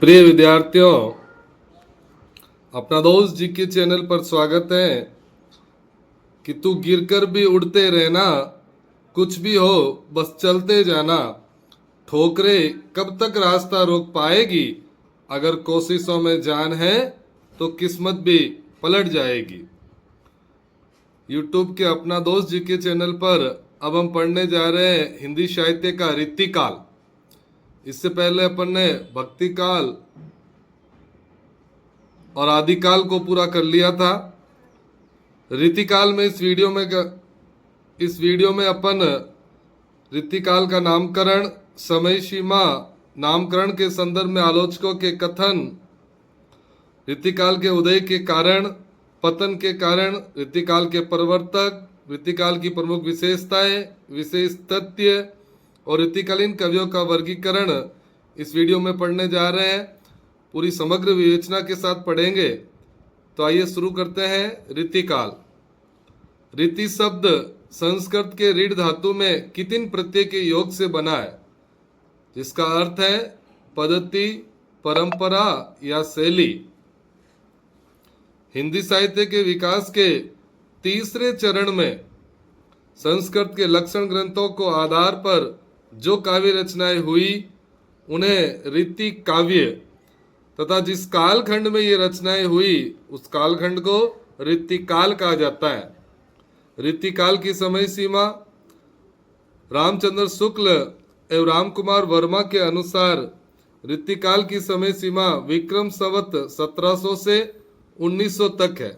प्रिय विद्यार्थियों, अपना दोस्त जी के चैनल पर स्वागत है। कि तू गिरकर भी उड़ते रहना, कुछ भी हो बस चलते जाना। ठोकरें कब तक रास्ता रोक पाएगी, अगर कोशिशों में जान है तो किस्मत भी पलट जाएगी। यूट्यूब के अपना दोस्त जी के चैनल पर अब हम पढ़ने जा रहे हैं हिंदी साहित्य का रीतिकाल। इससे पहले अपन ने भक्ति काल और आदिकाल को पूरा कर लिया था। रीतिकाल में इस वीडियो में अपन रीतिकाल का नामकरण, समय सीमा, नामकरण के संदर्भ में आलोचकों के कथन, रीतिकाल के उदय के कारण, पतन के कारण, रीतिकाल के प्रवर्तक, रीतिकाल की प्रमुख विशेषताएं, विशेष तथ्य और रीतिकालीन कवियों का वर्गीकरण इस वीडियो में पढ़ने जा रहे हैं। पूरी समग्र विवेचना के साथ पढ़ेंगे। तो आइए शुरू करते हैं। रीतिकाल। रीति शब्द संस्कृत के रीढ़ धातु में कितिन प्रत्यय के योग से बना है, जिसका अर्थ है पद्धति, परंपरा या शैली। हिंदी साहित्य के विकास के तीसरे चरण में संस्कृत के लक्षण ग्रंथों को आधार पर जो काव्य रचनाएं हुई उन्हें रीति काव्य तथा जिस कालखंड में ये रचनाएं हुई उस कालखंड को रीतिकाल कहा जाता है। रीतिकाल की समय सीमा रामचंद्र शुक्ल एवं रामकुमार वर्मा के अनुसार रीतिकाल की समय सीमा विक्रम संवत 1700 से 1900 तक है।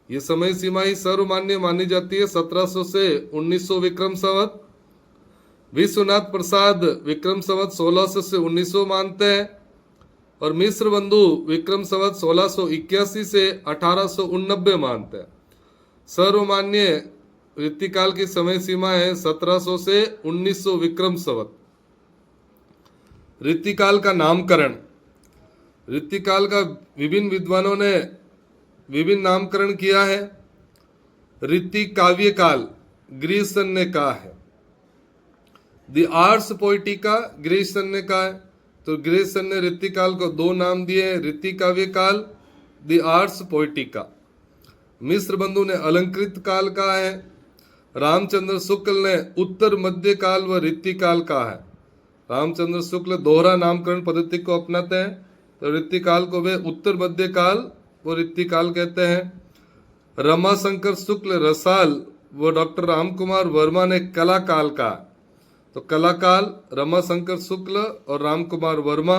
ये समय सीमा ही सर्वमान्य मानी जाती है। 1700 से 1900 विक्रम संवत। विश्वनाथ प्रसाद विक्रम संवत 1600 से 1900 मानते हैं और मिश्र बंधु विक्रम संवत 1681 से 1889 मानते हैं। सर्वमान्य रीतिकाल की समय सीमा है 1700 से 1900 विक्रम संवत। रीतिकाल का नामकरण। रीतिकाल का विभिन्न विद्वानों ने विभिन्न नामकरण किया है। रीति काव्य काल ग्रीसन ने कहा है। द आर्स पोइटिका ग्रीसन ने कहा है। तो ग्रीसन ने रीतिकाल को दो नाम दिए, रीति काव्य काल, द आर्स पोइटिका। मिश्र बंधु ने अलंकृत काल कहा है। रामचंद्र शुक्ल ने उत्तर मध्य काल व रीतिकाल कहा है। रामचंद्र शुक्ल दोहरा नामकरण पद्धति को अपनाते हैं, तो रीतिकाल को वे उत्तर मध्य काल व रीतिकाल कहते हैं। रमाशंकर शुक्ल रसाल व डॉक्टर रामकुमार वर्मा ने कला काल कहा। तो कला काल रमाशंकर शुक्ल और रामकुमार वर्मा।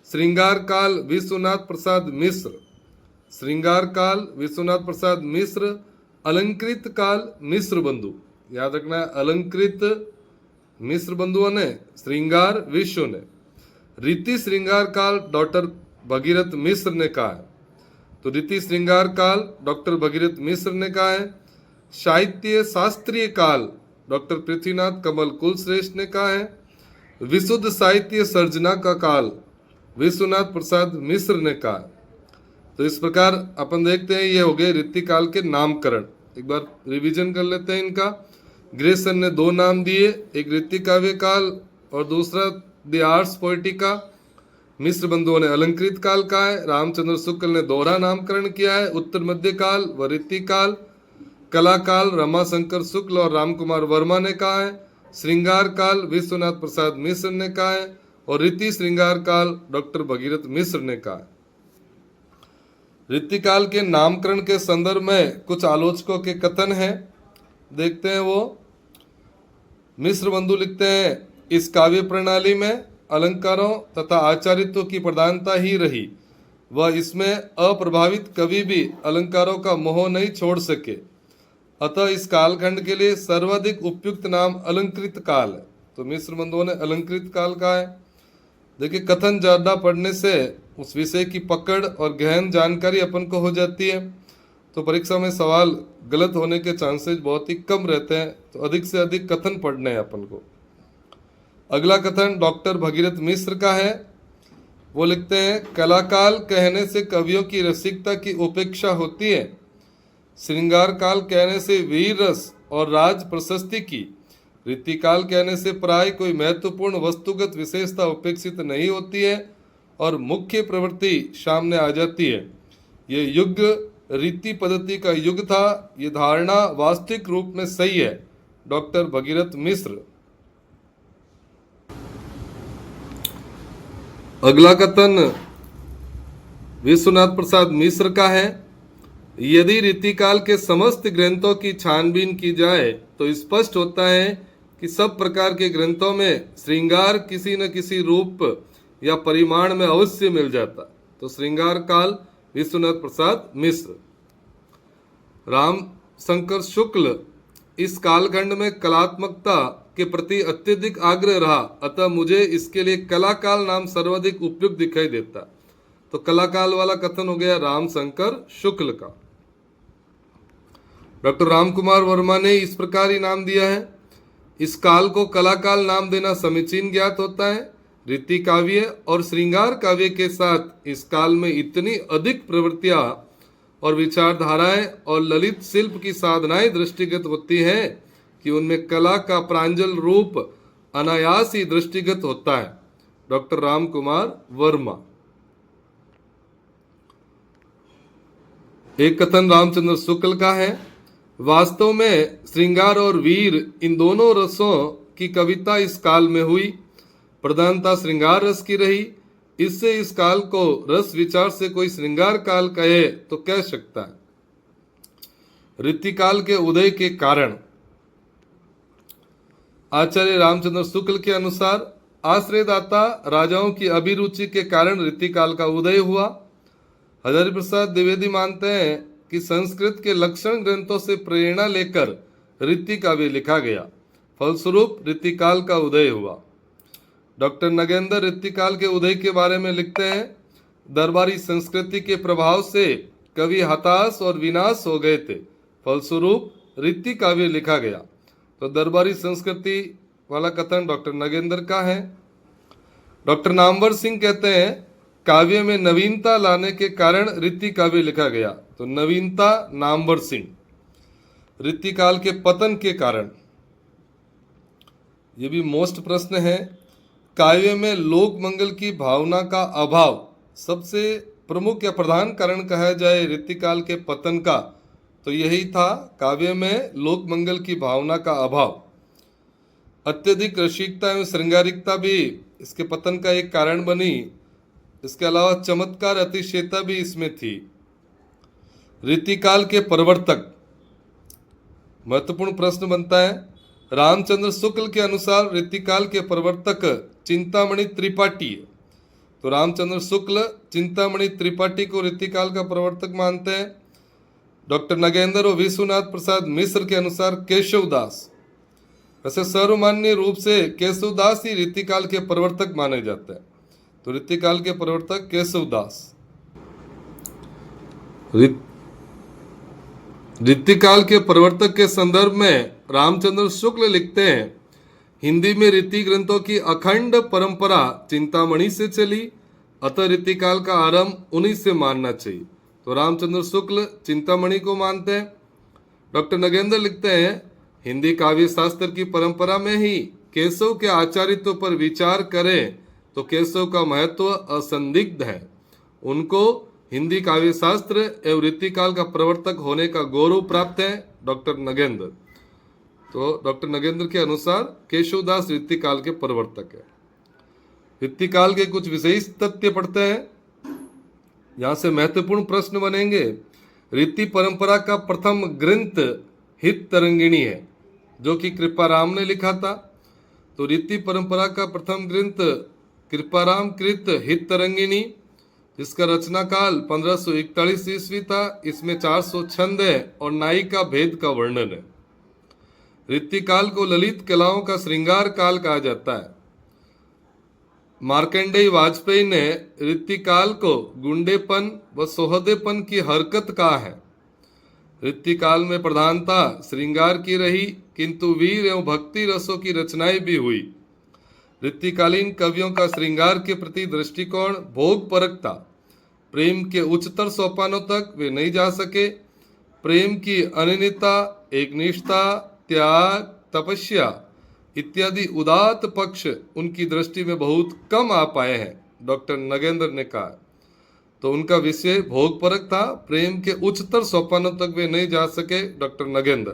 श्रृंगार काल विश्वनाथ प्रसाद मिश्र। श्रृंगार काल विश्वनाथ प्रसाद मिश्र। अलंकृत काल मिश्र बंधु। याद रखना है, अलंकृत मिश्र बंधुओं ने, श्रृंगार विश्व ने। रीति श्रृंगार काल डॉक्टर भगीरथ मिश्र ने कहा है। तो रीति श्रृंगार काल डॉक्टर भगीरथ मिश्र ने कहा है। साहित्य शास्त्रीय काल डॉक्टर पृथ्वीनाथ कमल कुलश्रेष्ठ ने कहा है। विशुद्ध साहित्य सर्जना का काल विश्वनाथ प्रसाद मिश्र ने कहा है। तो इस प्रकार अपन देखते हैं ये हो गए रीतिकाल के नामकरण। एक बार रिवीजन कर लेते हैं इनका। ग्रेसन ने दो नाम दिए, एक रीति काव्य काल और दूसरा द आर्स पोइटिका। मिश्र बंधुओं ने अलंकृत काल कहा है। रामचंद्र शुक्ल ने दोहरा नामकरण किया है, उत्तर मध्य काल व रीतिकाल। कला काल रमाशंकर शुक्ल और रामकुमार वर्मा ने कहा है। श्रृंगार काल विश्वनाथ प्रसाद मिश्र ने कहा है और रीति श्रृंगार काल डॉक्टर भगीरथ मिश्र ने कहा है। रीतिकाल के नामकरण के संदर्भ में कुछ आलोचकों के कथन हैं, देखते हैं वो। मिश्र बंधु लिखते हैं, इस काव्य प्रणाली में अलंकारों तथा आचार्यत्व की प्रधानता ही रही। वह इसमें अप्रभावित कवि भी अलंकारों का मोह नहीं छोड़ सके। अतः इस कालखंड के लिए सर्वाधिक उपयुक्त नाम अलंकृत काल है। तो मिश्र बंधुओं ने अलंकृत काल कहा है। देखिए, कथन ज्यादा पढ़ने से उस विषय की पकड़ और गहन जानकारी अपन को हो जाती है, तो परीक्षा में सवाल गलत होने के चांसेस बहुत ही कम रहते हैं। तो अधिक से अधिक कथन पढ़ने हैं अपन को। अगला कथन डॉक्टर भगीरथ मिश्र का है। वो लिखते हैं, कलाकाल कहने से कवियों की रसिकता की उपेक्षा होती है। श्रृंगार काल कहने से वीर रस और राज प्रशस्ति की, रीतिकाल कहने से प्राय कोई महत्वपूर्ण वस्तुगत विशेषता उपेक्षित नहीं होती है और मुख्य प्रवृत्ति सामने आ जाती है। ये युग रीति पद्धति का युग था, ये धारणा वास्तविक रूप में सही है। डॉक्टर भगीरथ मिश्र। अगला कथन विश्वनाथ प्रसाद मिश्र का है। यदि रीतिकाल के समस्त ग्रंथों की छानबीन की जाए तो स्पष्ट होता है कि सब प्रकार के ग्रंथों में श्रृंगार किसी न किसी रूप या परिमाण में अवश्य मिल जाता। तो श्रृंगार काल विश्वनाथ प्रसाद मिश्र। राम शंकर शुक्ल। इस कालखंड में कलात्मकता के प्रति अत्यधिक आग्रह रहा, अतः मुझे इसके लिए कलाकाल नाम सर्वाधिक उपयुक्त दिखाई देता। तो कलाकाल वाला कथन हो गया राम शंकर शुक्ल का। डॉक्टर रामकुमार वर्मा ने इस प्रकार ही नाम दिया है। इस काल को कलाकाल नाम देना समीचीन ज्ञात होता है। रीति काव्य और श्रृंगार काव्य के साथ इस काल में इतनी अधिक प्रवृत्तियां और विचारधाराएं और ललित शिल्प की साधनाएं दृष्टिगत होती हैं कि उनमें कला का प्रांजल रूप अनायास ही दृष्टिगत होता है। डॉक्टर रामकुमार वर्मा। एक कथन रामचंद्र शुक्ल का है। वास्तव में श्रृंगार और वीर इन दोनों रसों की कविता इस काल में हुई। प्रधानता श्रृंगार रस की रही। इससे इस काल को रस विचार से कोई श्रृंगार काल कहे तो कह सकता है। रीतिकाल के उदय के कारण आचार्य रामचंद्र शुक्ल के अनुसार आश्रयदाता राजाओं की अभिरुचि के कारण रीतिकाल का उदय हुआ। हजारी प्रसाद द्विवेदी मानते हैं कि संस्कृत के लक्षण ग्रंथों से प्रेरणा लेकर रीति काव्य लिखा गया, फलस्वरूप रीतिकाल का उदय हुआ। डॉक्टर नगेंद्र रीतिकाल के उदय के बारे में लिखते हैं, दरबारी संस्कृति के प्रभाव से कवि हताश और विनाश हो गए थे, फलस्वरूप रीति काव्य लिखा गया। तो दरबारी संस्कृति वाला कथन डॉक्टर नगेंद्र का है। डॉक्टर नामवर सिंह कहते हैं काव्य में नवीनता लाने के कारण रीति काव्य लिखा गया। तो नवीनता नामवर सिंह। रीतिकाल के पतन के कारण, ये भी मोस्ट प्रश्न है। काव्य में लोक मंगल की भावना का अभाव सबसे प्रमुख या प्रधान कारण कहा जाए रीतिकाल के पतन का, तो यही था, काव्य में लोक मंगल की भावना का अभाव। अत्यधिक रसिकता एवं श्रृंगारिकता भी इसके पतन का एक कारण बनी। इसके अलावा चमत्कार अतिशयता भी इसमें थी। रीतिकाल के प्रवर्तक, महत्वपूर्ण प्रश्न बनता है। रामचंद्र शुक्ल के अनुसार रीतिकाल के प्रवर्तक चिंतामणि त्रिपाठी है। तो रामचंद्र शुक्ल चिंतामणि त्रिपाठी को रीतिकाल का प्रवर्तक मानते हैं। डॉक्टर नगेंद्र और विश्वनाथ प्रसाद मिश्र के अनुसार केशवदास। वैसे सर्वमान्य रूप से केशवदास ही रीतिकाल के प्रवर्तक माने जाते हैं। तो रीतिकाल के प्रवर्तक केशवदास। रीतिकाल के प्रवर्तक के संदर्भ में रामचंद्र शुक्ल लिखते हैं, हिंदी में रीति ग्रंथों की अखंड परंपरा चिंतामणि से चली, अतः रीतिकाल का आरंभ उन्हीं से मानना चाहिए। तो रामचंद्र शुक्ल चिंतामणि को मानते हैं। डॉक्टर नगेंद्र लिखते हैं, हिंदी काव्य शास्त्र की परंपरा में ही केशव के आचार्यत्व पर विचार करें तो केशव का महत्व असंदिग्ध है। उनको हिंदी काव्य शास्त्र एवं रीतिकाल का प्रवर्तक होने का गौरव प्राप्त है। डॉक्टर नगेंद्र, तो डॉक्टर नगेंद्र के अनुसार केशवदास रीतिकाल के प्रवर्तक है। रीतिकाल के कुछ विशेष तथ्य पढ़ते हैं, यहां से महत्वपूर्ण प्रश्न बनेंगे। रीति परंपरा का प्रथम ग्रंथ हित तरंगिणी है, जो कि कृपाराम ने लिखा था। तो रीति परंपरा का प्रथम ग्रंथ कृपाराम कृत हित तरंगिणी, जिसका रचना काल 1541 ईस्वी था। इसमें 400 छंद है और नायिका भेद का वर्णन है। रीतिकाल को ललित कलाओं का श्रृंगार काल कहा जाता है। मार्कंडेय वाजपेयी ने रीतिकाल को गुंडेपन व सोहदेपन की हरकत कहा है। रीतिकाल में प्रधानता श्रृंगार की रही, किंतु वीर एवं भक्ति रसों की रचनाएं भी हुई। रीतिकालीन कवियों का श्रृंगार के प्रति दृष्टिकोण भोग परक था। प्रेम के उच्चतर सोपानों तक वे नहीं जा सके। प्रेम की अनन्यता, एकनिष्ठता, त्याग, तपस्या इत्यादि उदात्त पक्ष उनकी दृष्टि में बहुत कम आ पाए हैं। डॉक्टर नगेंद्र ने कहा। तो उनका विषय भोगपरक था, प्रेम के उच्चतर सोपानों तक वे नहीं जा सके डॉक्टर नगेंद्र।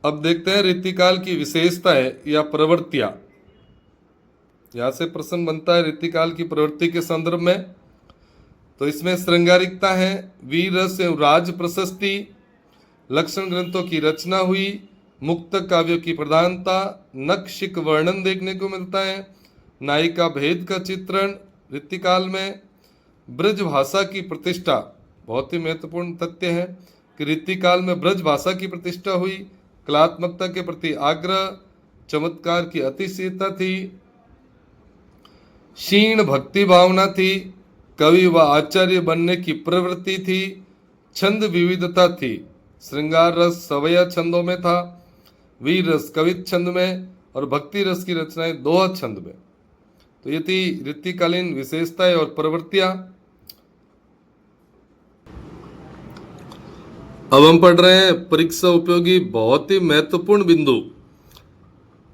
अब देखते हैं रीतिकाल की विशेषताएं या प्रवृत्तियां। यहां से प्रश्न बनता है रीतिकाल की प्रवृत्ति के संदर्भ में। तो इसमें श्रृंगारिकता है, वीर रस एवं राज प्रशस्ति, लक्षण ग्रंथों की रचना हुई, मुक्तक काव्यों की प्रधानता, नक्शिक वर्णन देखने को मिलता है, नायिका भेद का चित्रण रीतिकाल में, ब्रज भाषा की प्रतिष्ठा। बहुत ही महत्वपूर्ण तथ्य है कि रीतिकाल में ब्रज भाषा की प्रतिष्ठा हुई, कलात्मकता के प्रति आग्रह, चमत्कार की अतिशीलता थी, क्षीण भक्ति भावना थी, कवि व आचार्य बनने की प्रवृत्ति थी, छंद विविधता थी, श्रृंगार रस सवैया छंदों में था, वीर रस कवित छंद में और भक्ति रस की रचनाएं दोहा छंद में। तो ये थी रीतिकालीन विशेषताएं और प्रवृत्तियां। अब हम पढ़ रहे हैं परीक्षा उपयोगी बहुत ही महत्वपूर्ण बिंदु।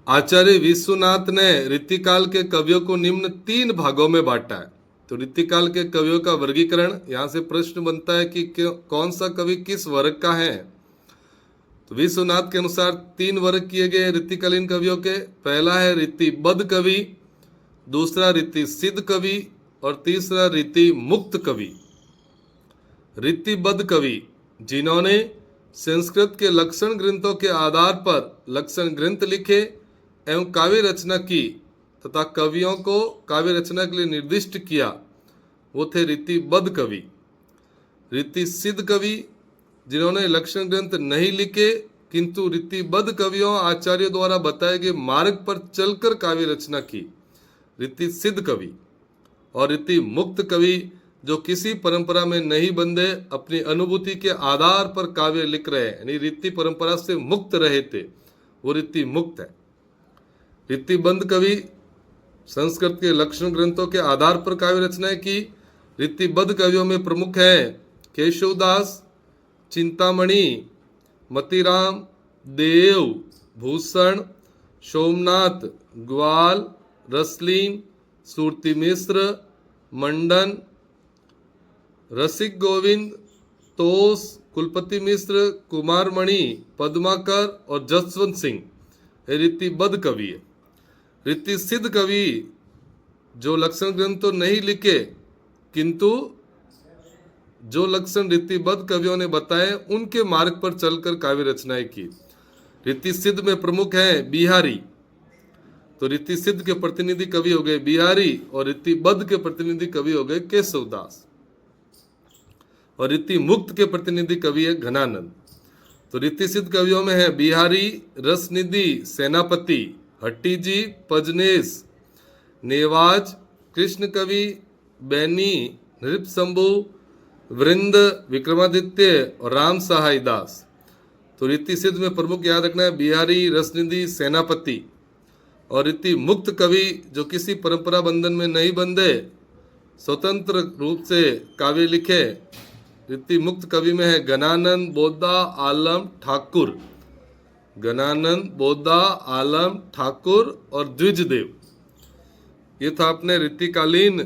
आचार्य विश्वनाथ ने रीतिकाल के कवियों को निम्न 3 भागों में बांटा है। तो रीतिकाल के कवियों का वर्गीकरण, यहाँ से प्रश्न बनता है कि कौन सा कवि किस वर्ग का है। तो विश्वनाथ के अनुसार 3 वर्ग किए गए रीतिकालीन कवियों के। पहला है रीतिबद्ध कवि, दूसरा रीति सिद्ध कवि और तीसरा रीति मुक्त कवि। रीतिबद्ध कवि जिन्होंने संस्कृत के लक्षण ग्रंथों के आधार पर लक्षण ग्रंथ लिखे एवं काव्य रचना की तथा कवियों को काव्य रचना के लिए निर्दिष्ट किया, वो थे रीतिबद्ध कवि। रीति सिद्ध कवि जिन्होंने लक्षण ग्रंथ नहीं लिखे किंतु रीतिबद्ध कवियों आचार्यों द्वारा बताए गए मार्ग पर चलकर काव्य रचना की, रीति सिद्ध कवि। और रीति मुक्त कवि जो किसी परंपरा में नहीं बंधे अपनी अनुभूति के आधार पर काव्य लिख रहे हैं, यानी रीति परंपरा से मुक्त रहे थे, वो रीति मुक्त है। रीतिबद्ध कवि संस्कृत के लक्षण ग्रंथों के आधार पर काव्य रचनाएं की। रीतिबद्ध कवियों में प्रमुख हैं केशवदास, चिंतामणि, मतीराम, देव, भूषण, सोमनाथ, ग्वाल, रसलीन, सूरती मिश्र, मंडन, रसिक गोविंद, तोस, कुलपति मिश्र, कुमारमणि, पद्माकर और जसवंत सिंह ये रीतिबद्ध कवि है। रीति सिद्ध कवि जो लक्षण ग्रंथ तो नहीं लिखे किंतु जो लक्षण रीतिबद्ध कवियों ने बताए उनके मार्ग पर चलकर काव्य रचनाएं की। रीति सिद्ध में प्रमुख हैं बिहारी। तो रीति सिद्ध के प्रतिनिधि कवि हो गए बिहारी और रीतिबद्ध के प्रतिनिधि कवि हो गए केशवदास। और रीति मुक्त के प्रतिनिधि कवि है घनानंद। तो रीति सिद्ध कवियों में है बिहारी, रसनिधि, सेनापति, हट्टी जी, पजनेश, नेवाज, कृष्ण कवि, बैनी, नृपशंभु, वृंद, विक्रमादित्य और राम सहाय दास। तो रीति सिद्ध में प्रमुख याद रखना है बिहारी, रसनिधि, सेनापति। और रीति मुक्त कवि जो किसी परंपरा बंधन में नहीं बंधे, स्वतंत्र रूप से काव्य लिखे, रीति मुक्त कवि में है गणानंद, बोधा, आलम, ठाकुर। गणानंद, बोधा, आलम, ठाकुर और द्विजदेव। ये था अपने रीतिकालीन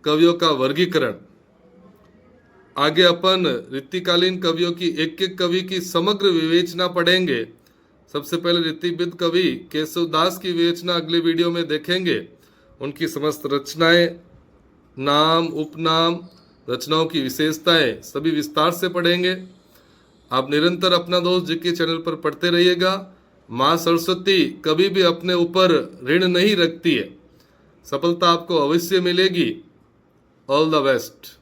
कवियों का वर्गीकरण। आगे अपन रीतिकालीन कवियों की एक एक कवि की समग्र विवेचना पढ़ेंगे। सबसे पहले रीतिबद्ध कवि केशवदास की विवेचना अगले वीडियो में देखेंगे। उनकी समस्त रचनाएं, नाम, उपनाम, रचनाओं की विशेषताएं सभी विस्तार से पढ़ेंगे। आप निरंतर अपना दोस्त जीके चैनल पर पढ़ते रहिएगा। माँ सरस्वती कभी भी अपने ऊपर ऋण नहीं रखती है, सफलता आपको अवश्य मिलेगी। All the best.